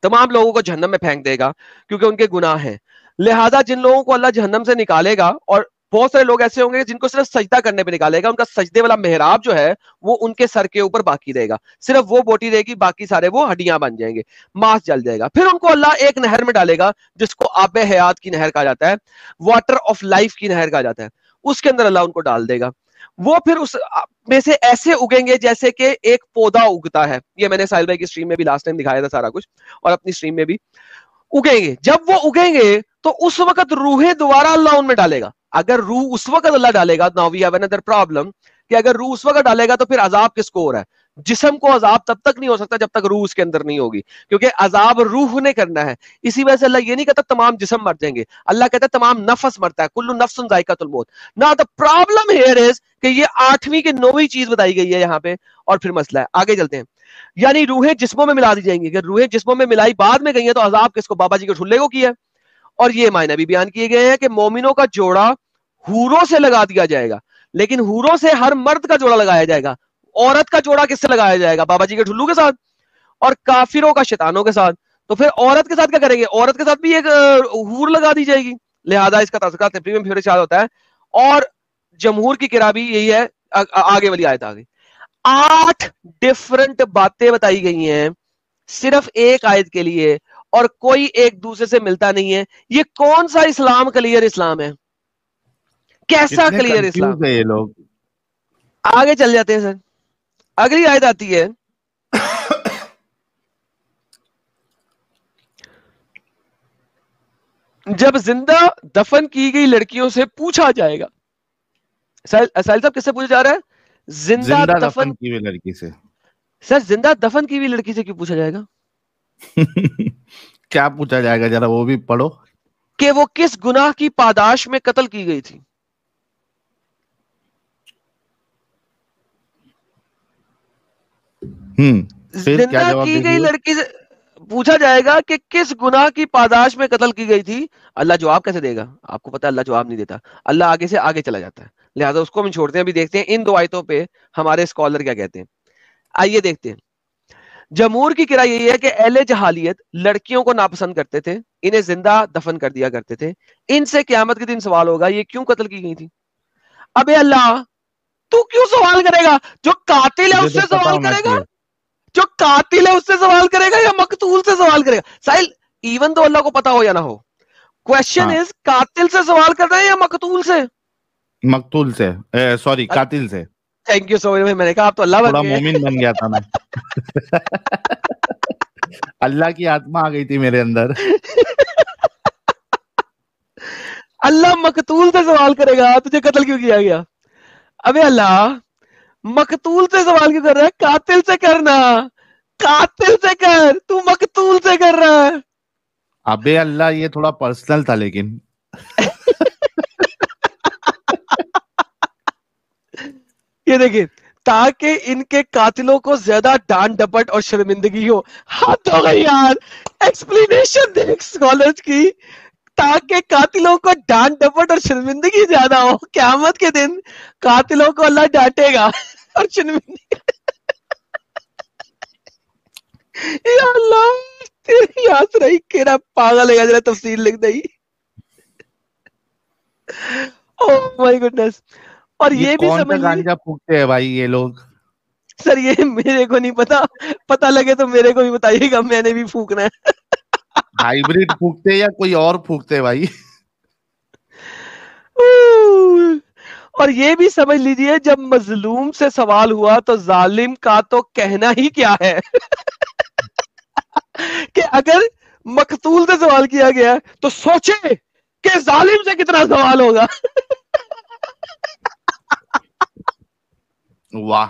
Speaker 2: تمام لوگوں کو جہنم میں پھینک دے گا کیونکہ ان کے گناہ ہیں. لہذا جن لوگوں کو اللہ جہنم سے نکالے گا, اور بہت سارے لوگ ایسے ہوں گے جن کو صرف سجدہ کرنے پہ نکالے گا, ان کا سجدے والا محراب جو ہے وہ ان کے سر کے اوپر باقی رہے گا, صرف وہ بوٹی رہے گی, باقی سارے وہ ہڈیاں بن جائیں گے, ماس جل جائے گا. پھر ان کو اللہ ایک نہر میں ڈالے گا جس کو آب حیات کی نہر کہا جاتا ہے, واٹر آف لائف کی نہر کہا جاتا ہے. اس کے اندر اللہ ان کو ڈال دے گا. وہ پھر اس میں سے ایسے اگیں گے جیسے کہ ایک پودا اگتا ہے. یہ میں نے ساحل بھائی کی اسٹریم میں بھی لاسٹ ٹائم دکھایا تھا سارا کچھ, اور اپنی اسٹریم میں بھی. اگیں گے, جب وہ اگیں گے تو اس وقت روحیں دوبارہ اللہ ان میں ڈالے گا. اگر روح اس وقت اللہ ڈالے گا, now we have another problem, کہ اگر روح اس وقت ڈالے گا تو پھر عذاب کس کو ہو رہا ہے؟ جسم کو عذاب تب تک نہیں ہو سکتا جب تک روح اس کے اندر نہیں ہوگی, کیونکہ عذاب روح نے کرنا ہے. اسی وجہ سے اللہ یہ نہیں کہتا تمام جسم مر جائیں گے, اللہ کہتا ہے تمام نفس مرتا ہے, کل نفس ذائقۃ الموت. Now the problem here is کہ یہ 8ویں کی 9ویں چیز بتائی گئی ہے یہاں پہ, اور پھر مسئلہ ہے. آگے چلتے ہیں. یعنی روحیں جسموں میں ملا دی جائیں گی. اگر روحیں جسموں میں ملائی بعد میں گئی ہیں تو عذاب کس کو؟ بابا جی کے ٹھلے کو کیا ہے. اور یہ معنی بھی بیان کیے گئے ہیں کہ مومنوں کا جوڑا حوروں سے لگا دیا جائے گا, لیکن حوروں سے ہر مرد کا جوڑا لگایا جائے گا. عورت کا جوڑا کس سے لگایا جائے گا؟ بابا جی کے ٹھلو کے ساتھ. اور کافروں کا شیطانوں کے ساتھ. تو پھر عورت کے ساتھ کیا کریں گے؟ عورت کے ساتھ بھی ایک حور لگا دی جائے گی. لہذا اس کا تذکرہ تفریح میں پھر ارشاد ہوتا ہے. اور جمہور کی قرأ بھی یہی ہے. آگے والی آیت آگے 8 ڈفرنٹ باتیں بتائی گئی ہیں صرف ایک آیت کے لیے, اور کوئی ایک دوسرے سے ملتا نہیں ہے. یہ کون سا اسلام کلیئر اسلام ہے؟ کیسا کلیئر اسلام
Speaker 3: ہے یہ لوگ؟
Speaker 2: آگے چل جاتے ہیں سر. اگلی آیت آتی ہے جب زندہ دفن کی گئی لڑکیوں سے پوچھا جائے گا. ساحل صاحب کس سے پوچھا جا رہا ہے؟ زندہ دفن
Speaker 3: کی ہوئی لڑکی سے.
Speaker 2: سر زندہ دفن کی ہوئی لڑکی سے کیوں پوچھا جائے گا؟
Speaker 3: کیا پوچھا جائے گا ذرا وہ بھی پڑھو.
Speaker 2: کہ وہ کس گناہ کی پاداش میں قتل کی گئی تھی. زندہ کی گئی لڑکی سے پوچھا جائے گا کہ کس گناہ کی پاداش میں قتل کی گئی تھی. اللہ جواب کیسے دے گا؟ آپ کو پتا اللہ جواب نہیں دیتا, اللہ آگے سے آگے چلا جاتا ہے. لہذا اس کو ہم چھوڑتے ہیں. ابھی دیکھتے ہیں ان 2 آیتوں پہ ہمارے اسکالر کیا کہتے ہیں. آئیے دیکھتے ہیں. جمہور کی قرأ یہی ہے کہ اہل جہالیت لڑکیوں کو ناپسند کرتے تھے, انہیں زندہ دفن کر دیا کرتے تھے. ان سے قیامت کے دن سوال ہوگا یہ کیوں قتل کی گئی تھی. ابے اللہ تو کیوں سوال کرے گا؟ جو قاتل ہے اس سے سوال کرے گا, جو قاتل ہے اس سے سوال کرے گا یا مقتول سے سوال کرے گا؟ ساحل ایون تو اللہ کو پتا ہو یا نہ ہو, کوشچن از قاتل سے سوال کرنا ہے یا مقتول سے؟
Speaker 3: مقتول سے, سوری قاتل سے.
Speaker 2: تھینک یو سو مچ. میں نے کہا آپ تو اللہ
Speaker 3: تھوڑا مومن بن گیا تھا میں. اللہ کی آتما آ گئی تھی میرے اندر.
Speaker 2: اللہ مقتول سے سوال کرے گا تجھے قتل کیوں کیا گیا. ابے اللہ مقتول سے سوال کیوں کر رہا ہے؟ قاتل سے کرنا, قاتل سے کر, تو مقتول سے کر رہا ہے.
Speaker 3: ابے اللہ یہ تھوڑا پرسنل تھا لیکن.
Speaker 2: یہ دیکھیں تاکہ ان کے قاتلوں کو زیادہ ڈانٹ ڈپٹ اور شرمندگی ہو. ہاتھ ہو گئی یار, ایکسپلینیشن دیکھ اسکالرز کی. تاکہ قاتلوں کو ڈانٹ ڈپٹ اور شرمندگی زیادہ ہو, قیامت کے دن قاتلوں کو اللہ ڈانٹے گا اور شرمندگی. یا اللہ تیری یاد رہی کیرا پاگل ہے, ذرا تفصیل لکھ دئی. اوہ مائی گڈنس. اور یہ بھی سمجھ
Speaker 3: گانجا پھونکتے ہیں بھائی یہ لوگ.
Speaker 2: سر یہ میرے کو نہیں پتا, پتا لگے تو میرے کو بھی بتائیے گا, میں نے بھی پھونکنا ہے.
Speaker 3: ہائیبریڈ پھونکتے یا کوئی اور پھونکتے بھائی.
Speaker 2: اور یہ بھی سمجھ لیجئے جب مظلوم سے سوال ہوا تو ظالم کا تو کہنا ہی کیا ہے. کہ اگر مقتول سے سوال کیا گیا تو سوچے کہ ظالم سے کتنا سوال ہوگا.
Speaker 3: واہ.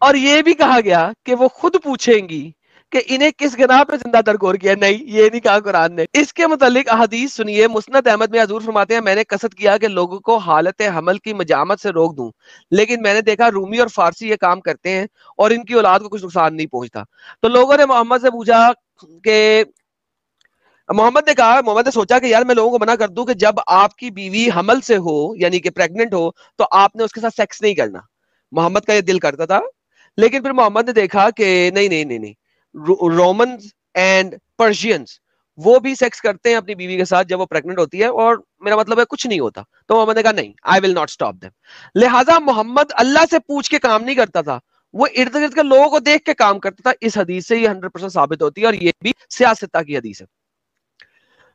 Speaker 2: اور یہ بھی کہا گیا کہ وہ خود پوچھیں گی کہ انہیں کس گناہ پہ زندہ درگور کیا. نہیں, یہ نہیں کہا قرآن نے. اس کے متعلق احادیث سنیے. مسند احمد میں حضور فرماتے ہیں میں نے قصد کیا کہ لوگوں کو حالت حمل کی مجامت سے روک دوں, لیکن میں نے دیکھا رومی اور فارسی یہ کام کرتے ہیں اور ان کی اولاد کو کچھ نقصان نہیں پہنچتا. تو لوگوں نے محمد سے پوچھا کہ محمد نے کہا, محمد نے سوچا کہ یار میں لوگوں کو منع کر دوں کہ جب آپ کی بیوی حمل سے ہو یعنی کہ پریگننٹ ہو تو آپ نے اس کے ساتھ سیکس نہیں کرنا. محمد کا یہ دل کرتا تھا لیکن پھر محمد نے دیکھا کہ نہیں رومنز اینڈ پرشینز وہ بھی سیکس کرتے ہیں اپنی بیوی کے ساتھ جب وہ پریگننٹ ہوتی ہے, اور میرا مطلب ہے کچھ نہیں ہوتا. تو محمد نے کہا نہیں, آئی ول ناٹ اسٹاپ دیم. لہٰذا محمد اللہ سے پوچھ کے کام نہیں کرتا تھا, وہ ارد گرد کے لوگوں کو دیکھ کے کام کرتا تھا. اس حدیث سے یہ 100% ثابت ہوتی ہے, اور یہ بھی سیاستہ کی حدیث ہے.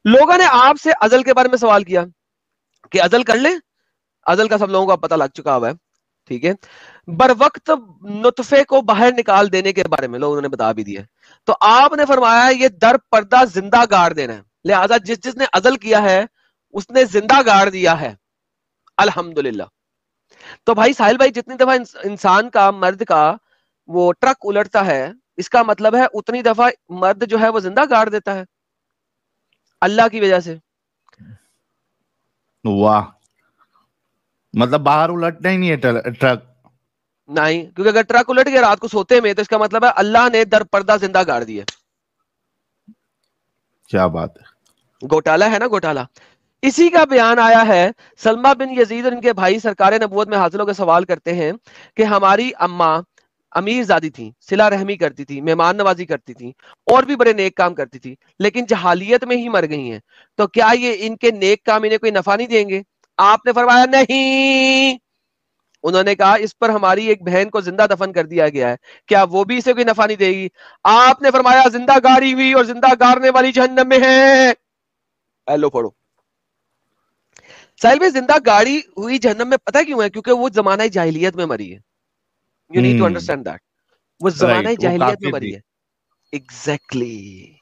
Speaker 2: لوگوں نے آپ سے ازل کے بارے میں سوال کیا کہ ازل کر لیں. ازل کا سب لوگوں کو پتہ لگ چکا ہوا ہے, ٹھیک ہے. بر وقت نطفے کو باہر نکال دینے کے بارے میں لوگوں نے بتا بھی دیا. تو آپ نے فرمایا یہ در پردہ زندہ گاڑ دینا ہے. لہذا جس نے ازل کیا ہے اس نے زندہ گاڑ دیا ہے, الحمدللہ. تو بھائی ساحل بھائی, جتنی دفعہ انسان کا, مرد کا وہ ٹرک الٹتا ہے, اس کا مطلب ہے اتنی دفعہ مرد جو ہے وہ زندہ گاڑ دیتا ہے اللہ کی وجہ سے.
Speaker 3: واہ, مطلب باہر الٹنا ہی نہیں ہے ٹرک.
Speaker 2: نہیں, کیونکہ اگر ٹرک الٹ گیا رات کو سوتے میں تو اس کا مطلب ہے اللہ نے در پردہ زندہ گاڑ دیا.
Speaker 3: کیا بات ہے,
Speaker 2: گوٹالا ہے نا, گوٹالا. اسی کا بیان آیا ہے. سلمہ بن یزید اور ان کے بھائی سرکار نبوت میں حاصل ہو کے سوال کرتے ہیں کہ ہماری اماں امیر زادی تھی, صلہ رحمی کرتی تھی, مہمان نوازی کرتی تھی, اور بھی بڑے نیک کام کرتی تھی, لیکن جہالیت میں ہی مر گئی ہیں. تو کیا یہ ان کے نیک کام انہیں کوئی نفع نہیں دیں گے؟ آپ نے فرمایا نہیں. انہوں نے کہا اس پر ہماری ایک بہن کو زندہ دفن کر دیا گیا ہے, کیا وہ بھی اسے کوئی نفع نہیں دے گی؟ آپ نے فرمایا زندہ گاڑی ہوئی اور زندہ گاڑنے والی جہنم میں ہے. ایلو پڑھو. ساحل میں زندہ گاڑی ہوئی جہنم میں پتہ کیوں ہے؟ کیونکہ وہ زمانہ جاہلیت میں مری ہے. You need to understand that. وہ زمانہ جاہلیت میں مری ہے. ایگزیکٹلی.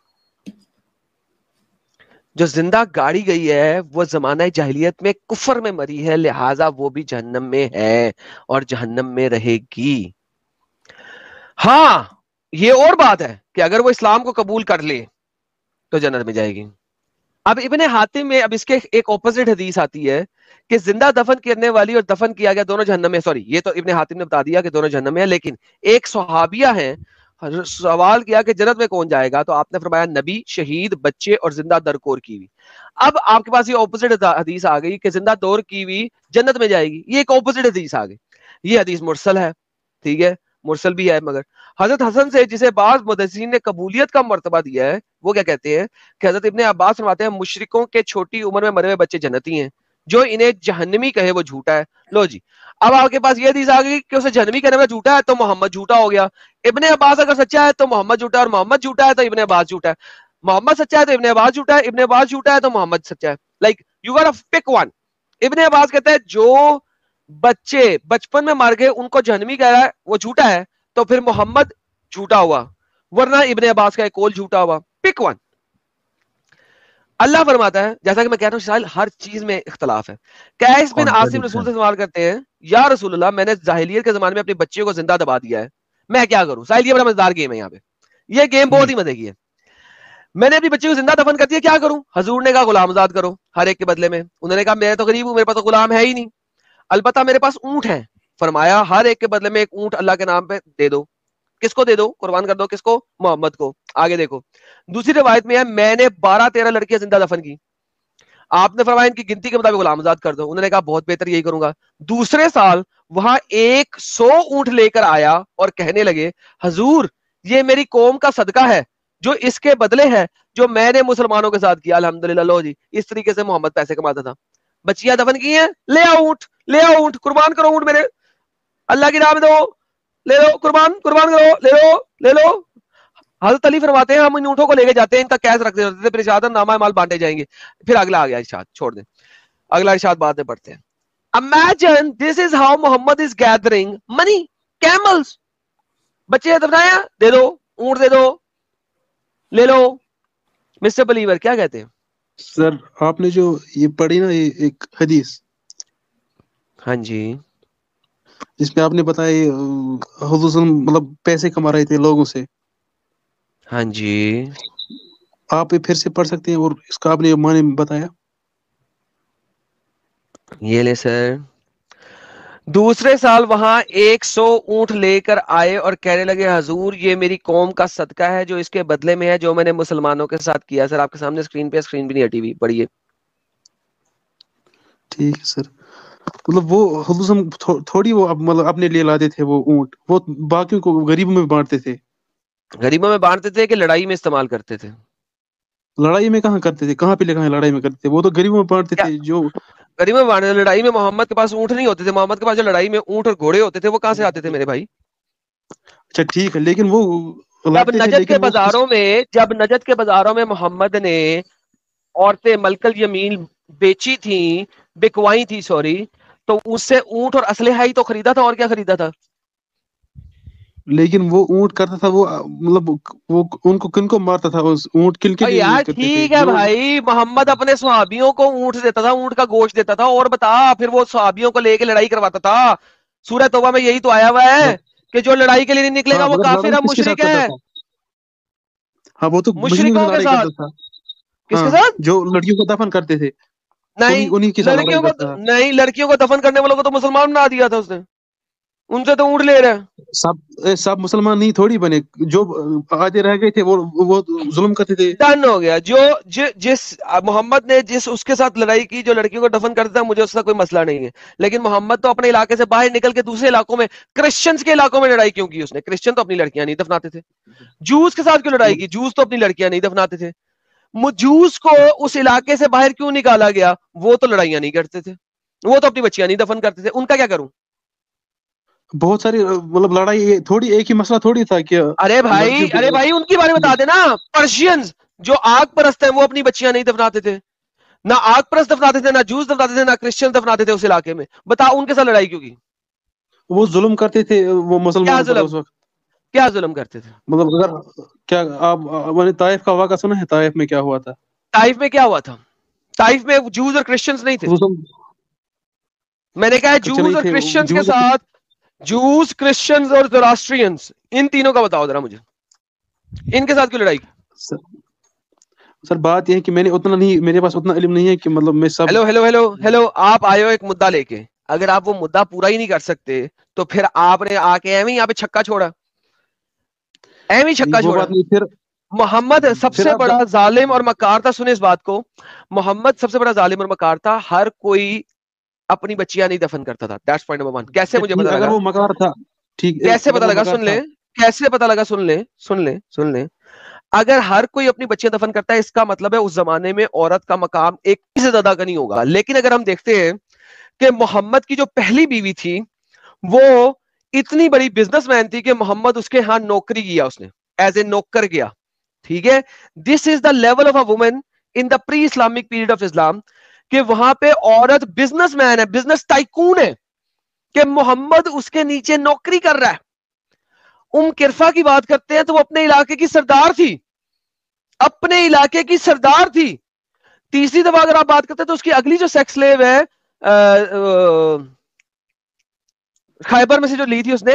Speaker 2: جو زندہ گاڑی گئی ہے وہ زمانہ جاہلیت میں کفر میں مری ہے, لہٰذا وہ بھی جہنم میں ہے اور جہنم میں رہے گی. ہاں یہ اور بات ہے کہ اگر وہ اسلام کو قبول کر لے تو جنت میں جائے گی. اب ابن حاتم میں اب اس کے ایک اپوزٹ حدیث آتی ہے کہ زندہ دفن کرنے والی اور دفن کیا گیا دونوں جہنم میں. سوری, یہ تو ابن حاتم نے بتا دیا کہ دونوں جہنم میں ہیں, لیکن ایک صحابیہ ہیں, سوال کیا کہ جنت میں کون جائے گا, تو آپ نے فرمایا نبی, شہید, بچے اور زندہ درکور کی ہوئی. اب آپ کے پاس یہ اپوزٹ حدیث آ گئی کہ زندہ دور کی ہوئی جنت میں جائے گی. یہ ایک اپوزٹ حدیث آ گئی. یہ حدیث مرسل ہے, ٹھیک ہے, مرسل بھی ہے, مگر حضرت حسن سے جسے بعض محدثین نے قبولیت کا مرتبہ دیا ہے, وہ کیا کہتے ہیں کہ حضرت ابن عباس فرماتے ہیں مشرکوں کے چھوٹی عمر میں مرے ہوئے بچے جنتی ہیں, جو انہیں جہنمی کہے وہ جھوٹا ہے. لو جی, اب آپ کے پاس یہ حدیث آ گئی کہ اسے جہنمی کہنے میں جھوٹا ہے تو محمد جھوٹا ہو گیا. ابن عباس اگر سچا ہے تو محمد جھوٹا ہے, اور محمد جھوٹا ہے تو ابن عباس جھوٹا ہے. محمد سچا ہے تو ابن عباس جھوٹا ہے, ابن عباس جھوٹا ہے تو محمد سچا ہے. Like you got to pick one. Ibn Abbas کہتا ہے جو بچے بچپن میں مر گئے ان کو جہنمی کہہ رہا ہے وہ جھوٹا ہے, تو پھر محمد جھوٹا ہوا, ورنہ ابن عباس کا ایک قول جھوٹا ہوا. Pick one. اللہ فرماتا ہے, جیسا کہ میں کہہ رہا ہوں شاید ہر چیز میں اختلاف ہے. قیس بن عاصم رسول سے سوال کرتے ہیں یا رسول اللہ میں نے جاہلیت کے زمانے میں اپنے بچے کو زندہ دبا دیا ہے, میں کیا کروں؟ ساحل یہ بڑا مزیدار گیم ہے, یہاں پہ یہ گیم بہت ہی مزے کی ہے. میں نے اپنی بچے کو زندہ دفن کر دیا, کیا کروں؟ حضور نے کہا غلام آزاد کرو ہر ایک کے بدلے میں. انہوں نے کہا میں تو غریب ہوں, میرے پاس تو غلام ہے ہی نہیں, البتہ میرے پاس اونٹ ہے. فرمایا ہر ایک کے بدلے میں ایک اونٹ اللہ کے نام پہ دے دو. کس کو دے دو؟ قربان کر دو. کس کو؟ محمد کو. آگے دیکھو, دوسری روایت میں ہے میں نے 12-13 لڑکیاں زندہ دفن کی. آپ نے فرمایا ان کی گنتی کے مطابق غلام آزاد کر دو. انہوں نے کہا بہت بہتر, یہی کروں گا. دوسرے سال وہاں 100 اونٹ لے کر آیا اور کہنے لگے حضور یہ میری قوم کا صدقہ ہے جو اس کے بدلے ہے جو میں نے مسلمانوں کے ساتھ کیا. الحمدللہ. لو جی, اس طریقے سے محمد پیسے کماتا تھا. بچیاں دفن کی ہیں, لے آؤ اونٹ, لے آؤ اونٹ, قربان کرو اونٹ میرے, اللہ کی راہ میں دو, لے لو, قربان کرو, لے لو, لے لو. حضرت علی فرماتے ہیں ہم ان اونٹوں کو لے کے جاتے ہیں, ان کا کیس رکھ دیتے تھے, پھر ارشاد نامہ مال بانٹے جائیں گے. پھر اگلا آ گیا ارشاد, چھوڑ دیں, اگلا ارشاد بعد میں پڑھتے ہیں. Imagine this is how Muhammad is gathering money, camels. بچے دفنایا, دے دو, اونٹ دے دو, لے لو. مسٹر بلیور کیا کہتے ہیں؟
Speaker 8: سر آپ نے جو یہ پڑھی نا یہ ایک حدیث,
Speaker 2: ہاں جی,
Speaker 8: جس میں آپ نے بتایا حضور مطلب پیسے کما رہے تھے لوگوں سے,
Speaker 2: ہاں جی,
Speaker 8: آپ پھر سے پڑھ سکتے ہیں اور اس کا آپ نے معنی بتایا.
Speaker 2: یہ لے سر. دوسرے سال وہاں 100 اونٹ لے کر آئے اور کہنے لگے حضور یہ میری قوم کا صدقہ ہے جو اس کے بدلے میں ہے جو میں نے مسلمانوں کے ساتھ کیا. سر آپ کے سامنے اسکرین پہ, اسکرین بھی نہیں ہٹی ہوئی, پڑھیے.
Speaker 8: ٹھیک ہے سر. مطلب وہ حضور تھوڑی وہ مطلب اپنے لیے لاتے تھے وہ اونٹ، وہ باقیوں کو غریبوں میں بانٹتے تھے.
Speaker 2: غریبوں میں بانٹتے تھے کہ لڑائی میں استعمال کرتے تھے؟
Speaker 8: لڑائی میں کہاں کرتے تھے، کہاں پہ لکھا ہے لڑائی میں کرتے تھے؟ وہ تو غریبوں میں بانٹتے
Speaker 2: کیا
Speaker 8: تھے. جو
Speaker 2: غریبوں میں بانٹتے تھے؟ لڑائی میں محمد کے پاس اونٹ نہیں ہوتے تھے. محمد کے پاس جو لڑائی میں اونٹ اور گھوڑے ہوتے تھے وہ کہاں سے آتے تھے میرے بھائی؟
Speaker 8: اچھا ٹھیک ہے، لیکن وہ
Speaker 2: جب
Speaker 8: لڑتے تھے،
Speaker 2: نجد کے
Speaker 8: لیکن وہ
Speaker 2: بازاروں میں محمد نے عورتیں ملکل یمین بیچی تھیں، بکوائی تھی سوری، تو اس سے اونٹ اور اسلحہ ہی تو خریدا تھا، اور کیا خریدا تھا؟
Speaker 8: لیکن وہ اونٹ کرتا تھا وہ مطلب وہ ان کو کن کو مارتا تھا؟ اس اونٹ کن کے لیے
Speaker 2: یار
Speaker 8: یوز کرتے تھے؟
Speaker 2: ٹھیک ہے
Speaker 8: جو
Speaker 2: بھائی، محمد اپنے صحابیوں کو اونٹ دیتا تھا، اونٹ کا گوشت دیتا تھا، اور بتا پھر وہ صحابیوں کو لے کے لڑائی کرواتا تھا. سورہ توبہ میں یہی تو آیا ہوا ہے کہ جو لڑائی کے لیے نہیں نکلے گا
Speaker 8: ہاں
Speaker 2: وہ
Speaker 8: مطلب
Speaker 2: کافر
Speaker 8: لڑائی
Speaker 2: ہے،
Speaker 8: کس کے ساتھ
Speaker 2: مشرک
Speaker 8: کرتا
Speaker 2: ہے.
Speaker 8: تھا؟ ہاں وہ تو مشرکوں سے
Speaker 2: مشرکوں کے
Speaker 8: لڑائی
Speaker 2: ساتھ.
Speaker 8: کرتا تھا.
Speaker 2: کس کے
Speaker 8: ہاں
Speaker 2: ساتھ؟
Speaker 8: جو لڑکیوں کو دفن کرتے تھے
Speaker 2: نہیں،
Speaker 8: انہیں کے ساتھ لڑائی
Speaker 2: لڑکیوں کو
Speaker 8: کرتا تھا.
Speaker 2: نہیں، لڑکیوں کو دفن کرنے والوں کو تو مسلمان بنا دیا تھا اس نے، ان سے تو اونٹ لے رہا ہے.
Speaker 8: سب مسلمان نہیں تھوڑی بنے، جو آدھے رہ گئے تھے وہ ظلم کرتے تھے.
Speaker 2: ڈن ہو گیا. جس محمد نے جس اس کے ساتھ لڑائی کی جو لڑکیوں کو دفن کرتا ہے، مجھے اس کا کوئی مسئلہ نہیں ہے، لیکن محمد تو اپنے علاقے سے باہر نکل کے دوسرے علاقوں میں، کرسچنز کے علاقوں میں لڑائی کیوں کی اس نے؟ کرسچن تو اپنی لڑکیاں نہیں دفناتے تھے. جوز کے ساتھ کیوں لڑائی کی؟ جوز تو اپنی لڑکیاں نہیں دفناتے تھے. جوز کو اس علاقے سے باہر کیوں نکالا گیا؟ وہ تو لڑائیاں نہیں کرتے تھے، وہ تو اپنی بچیاں نہیں دفن کرتے تھے. ان کا کیا کروں؟
Speaker 8: بہت ساری مطلب لڑائی تھوڑی ایک ہی مسئلہ تھوڑی تھا کہ
Speaker 2: ارے
Speaker 8: لڑکیوں
Speaker 2: بھائی ان کی بارے میں بتا دینا. پرشینز جو آگ پرست ہیں وہ اپنی بچیاں نہیں دفناتے تھے، نہ آگ پرست دفناتے تھے، نہ جوز دفناتے تھے، نہ کرسچن دفناتے تھے اس علاقے میں. بتا ان کے ساتھ لڑائی کیوں کی؟
Speaker 8: وہ ظلم کرتے تھے وہ مسلمانوں پر اس وقت.
Speaker 2: کیا ظلم کرتے تھے؟
Speaker 8: مطلب اگر کیا آپ نے طائف کا واقعہ سنا ہے؟ طائف میں کیا ہوا تھا؟
Speaker 2: طائف میں کیا ہوا تھا؟ طائف میں جوز اور کرسچنز نہیں تھے. میں نے کہا جوز اور کرسچنز کے ساتھ، جوز، کرسچنز اور زوراسٹرینز، ان تینوں کا بتاؤ ذرا مجھے، ان کے ساتھ کیوں لڑائی کی؟
Speaker 8: سر بات یہ ہے کہ میں نے اتنا نہیں، میرے پاس اتنا علم نہیں ہے کہ مطلب میں سب.
Speaker 2: ہیلو آپ آئے ہو ایک مدعا لے کے، اگر آپ وہ مدعا پورا ہی نہیں کر سکتے تو پھر آپ نے آ کے ایویں یہاں پہ چھکا چھوڑا، ایویں چھکا چھوڑا. محمد سب سے بڑا ظالم اور مکار تھا. سنیں اس بات کو، محمد سب سے بڑا ظالم اور مکار تھا. ہر کوئی اپنی بچیاں نہیں دفن کرتا تھا. That's point number 1. کیسے مجھے پتا
Speaker 8: اگر
Speaker 2: لگا؟
Speaker 8: وہ مکار تھا ٹھیک،
Speaker 2: کیسے پتا لگا؟ سن لیں کیسے پتا لگا. سن لیں اگر ہر کوئی اپنی بچیاں دفن کرتا ہے، اس کا مطلب ہے اس زمانے میں عورت کا مقام ایک سے زیادہ کا نہیں ہوگا. لیکن اگر ہم دیکھتے ہیں کہ محمد کی جو پہلی بیوی تھی وہ اتنی بڑی بزنس مین تھی کہ محمد اس کے ہاں نوکری کیا، اس نے ایز اے نوکر گیا. ٹھیک ہے، this is the level of a woman in the pre Islamic period of Islam, کہ وہاں پہ عورت بزنس مین ہے، بزنس ٹائکون ہے، کہ محمد اس کے نیچے نوکری کر رہا ہے. کرفا کی بات کرتے ہیں تو وہ اپنے علاقے کی سردار تھی، اپنے علاقے کی سردار تھی. تیسری دفعہ اگر آپ بات کرتے ہیں تو اس کی اگلی جو سیکس سلیو ہے خیبر میں سے جو لی تھی اس نے،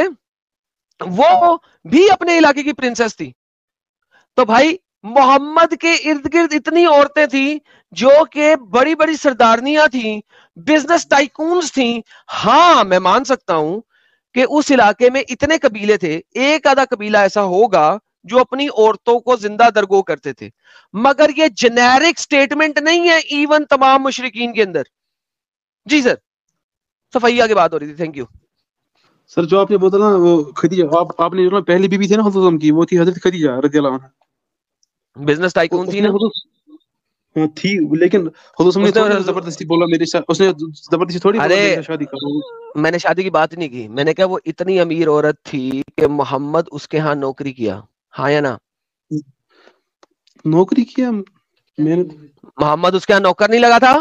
Speaker 2: وہ بھی اپنے علاقے کی پرنسس تھی. تو بھائی محمد کے ارد گرد اتنی عورتیں تھیں جو کہ بڑی بڑی سردارنیاں تھیں، بزنس ٹائکونز تھیں. ہاں میں مان سکتا ہوں کہ اس علاقے میں اتنے قبیلے تھے، ایک آدھا قبیلہ ایسا ہوگا جو اپنی عورتوں کو زندہ درگو کرتے تھے، مگر یہ جنیرک سٹیٹمنٹ نہیں ہے ایون تمام مشرکین کے اندر. جی سر صفیہ کی بات ہو رہی تھی. Thank you
Speaker 8: sir. جو آپ نے بولا نا وہ خدیجہ، آپ نے جو پہلی بیوی تھی نا حضرت کی، وہ تھی حضرت خدیجہ رضی اللہ عنہا.
Speaker 2: بزنس ٹائکون تھی نا.
Speaker 8: ہاں تھی، لیکن حضرت نے تھوڑی زبردستی بولا میرے ساتھ، اس نے زبردستی تھوڑی بولا میرے ساتھ شادی کرو.
Speaker 2: میں نے شادی کی بات نہیں کی، میں نے کہا وہ اتنی امیر عورت تھی کہ محمد اس کے ہاں نوکری کیا. ہاں یا نا؟
Speaker 8: نوکری کیا میں نے.
Speaker 2: محمد اس کے ہاں نوکر نہیں لگا تھا؟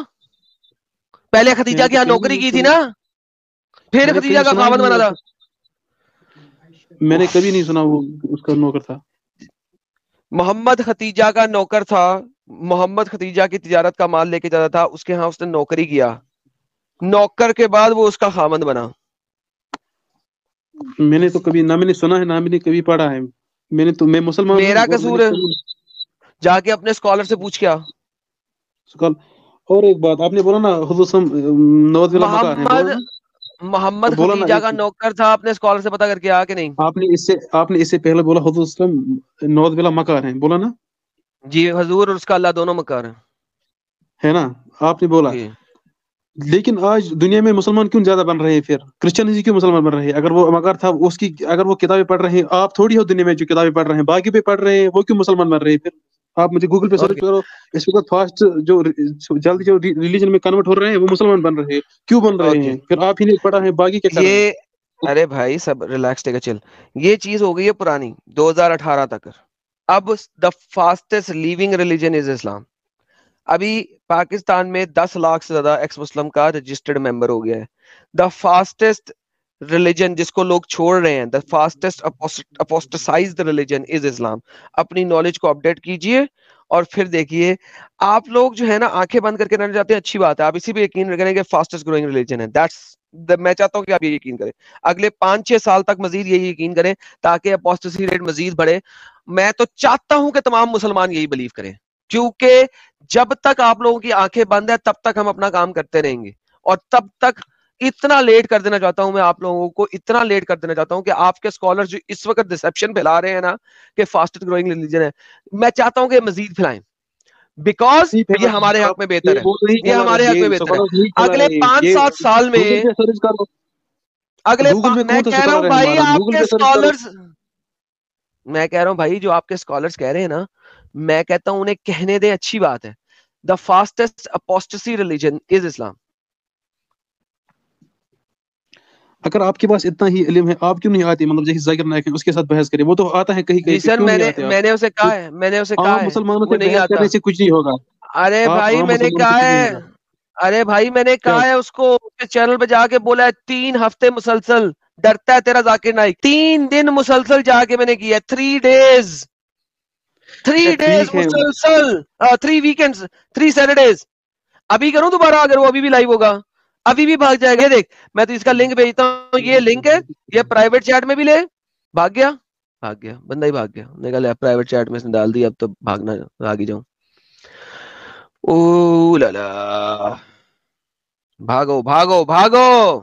Speaker 2: پہلے خدیجہ کے ہاں نوکری کی تھی نا، پھر خدیجہ کا خاوند بنا تھا.
Speaker 8: میں نے کبھی نہیں سنا وہ اس کا نوکر تھا.
Speaker 2: محمد خدیجہ کا نوکر تھا. محمد خدیجہ کی تجارت کا مال لے کے جاتا تھا، اس کے ہاں اس نے نوکری کیا، نوکر کے بعد وہ اس کا خاوند بنا.
Speaker 8: میں نے تو کبھی نہ میں نے سنا ہے نہ میں نے کبھی پڑھا ہے. میں مسلمان
Speaker 2: میرا قصور ہے، جا کے اپنے اسکالر سے پوچھ کیا.
Speaker 8: اور ایک بات آپ نے بولا نا
Speaker 2: محمد خدیجہ کا نوکر تھا، اپنے اسکالر سے پتا کر کے آ کہ نہیں؟
Speaker 8: آپ نے اس سے پہلے بولا حضرت نوز بلا مکار ہیں، بولا نا؟
Speaker 2: جی حضور اور اس کا اللہ دونوں مکار ہیں،
Speaker 8: ہے نا؟ آپ نے بولا لیکن آج دنیا میں مسلمان کیوں زیادہ بن رہے ہیں؟ پھر کرسچنز کیوں مسلمان بن رہے ہیں؟ اگر وہ مگر تھا اس کی، اگر وہ کتابیں پڑھ رہے ہیں، آپ تھوڑی ہو دنیا میں جو کتابیں پڑھ رہے ہیں، باقی پہ پڑھ رہے ہیں، وہ کیوں مسلمان بن رہے ہیں؟ پھر آپ مجھے گوگل پہ سرچ کرو، اس وقت فاسٹ جو جلدی جو ریلیجن میں کنورٹ ہو رہے ہیں وہ مسلمان بن رہے ہیں، کیوں بن رہے ہیں؟ پھر آپ ہی نہیں پڑھا ہے، باقی کیا کر رہے ہیں؟
Speaker 2: یہ ارے بھائی سب ریلیکس ٹیک چل، یہ چیز ہو گئی ہے پرانی 2018 تک. اب the fastest living religion is Islam. ابھی پاکستان میں 10 لاکھ سے زیادہ ایکس مسلم کا رجسٹرڈ ممبر ہو گیا ہے. دا فاسٹسٹ ریلیجن جس کو لوگ چھوڑ رہے ہیں، دا فاسٹسٹ اپوسٹسائزڈ ریلیجن از اسلام. اپنی نالج کو اپڈیٹ کیجئے اور پھر دیکھیے. آپ لوگ جو ہے نا آنکھیں بند کر کے رہنا چاہتے ہیں، اچھی بات ہے، آپ اسی پہ یقین کریں کہ فاسٹسٹ گروئنگ ریلیجن ہے. میں چاہتا ہوں کہ آپ یہ یقین کریں، اگلے 5-6 سال تک مزید یہی یقین کریں تاکہ اپوسٹسی ریٹ مزید بڑھے. میں تو چاہتا ہوں کہ تمام مسلمان یہی بلیو کریں، کیونکہ جب تک آپ لوگوں کی آنکھیں بند ہے تب تک ہم اپنا کام کرتے رہیں گے. اور تب تک اتنا لیٹ کر دینا چاہتا ہوں میں آپ لوگوں کو، اتنا لیٹ کر دینا چاہتا ہوں کہ آپ کے اسکالر جو اس وقت ڈسپشن پھیلا رہے ہیں نا کہ فاسٹسٹ گروئنگ ریلیجن ہے، میں چاہتا ہوں کہ مزید پھیلائیں، بیکاز یہ ہمارے حق میں بہتر ہے. یہ ہمارے حق میں بہتر ہے. اگلے 5-7 سال میں، میں کہہ رہا ہوں بھائی آپ کے اسکالرز، میں کہہ رہا ہوں بھائی جو آپ کے اسکالرز کہہ رہے ہیں نا، میں کہتا ہوں انہیں کہنے دیں، اچھی بات ہے. The fastest apostasy religion is Islam.
Speaker 8: اگر آپ کے پاس اتنا ہی علم ہے، آپ کیوں نہیں آتے؟ مطلب جیسے ذاکر نائک ہے، اس کے ساتھ بحث کریں، وہ تو آتا ہے کہیں کہیں
Speaker 2: جی
Speaker 8: پہ،
Speaker 2: سر،
Speaker 8: کیوں نہیں آتے آپ؟
Speaker 2: میں نے اسے کہا ہے، میں نے اسے کہا
Speaker 8: عام
Speaker 2: ہے
Speaker 8: مسلمانوں
Speaker 2: وہ
Speaker 8: سے
Speaker 2: نہیں
Speaker 8: بحث
Speaker 2: آتا.
Speaker 8: کرنے سے کچھ نہیں ہوگا.
Speaker 2: ارے
Speaker 8: آپ
Speaker 2: بھائی
Speaker 8: عام
Speaker 2: میں نے
Speaker 8: مسلمانوں سے
Speaker 2: کہا
Speaker 8: کچھ نہیں
Speaker 2: ہے،
Speaker 8: ہوگا.
Speaker 2: ارے بھائی میں نے
Speaker 8: کیا
Speaker 2: کہا ہے اس کو، چینل پہ جا کے بولا ہے 3 ہفتے مسلسل. ڈرتا ہے تیرا ذاکر نائک. 3 دن مسلسل جا کے میں نے کیا 3 days 3 days
Speaker 8: ٹھیک ہے،
Speaker 2: مسلسل، 3 weekends 3 Saturdays. ابھی کروں دوبارہ؟ اگر وہ ابھی بھی لائیو ہوگا ابھی بھی بھاگ جائے گا. دیکھ میں تو اس کا لنک بھیجتا ہوں، یہ لنک ہے، یہ پرائیویٹ چیٹ میں بھی لے. بھاگ گیا بندہ ہی بھاگ گیا. نکل پرائیویٹ چیٹ میں سے ڈال دی، اب تو بھاگنا بھاگ ہی جاؤں. او لالا، بھاگو بھاگو بھاگو.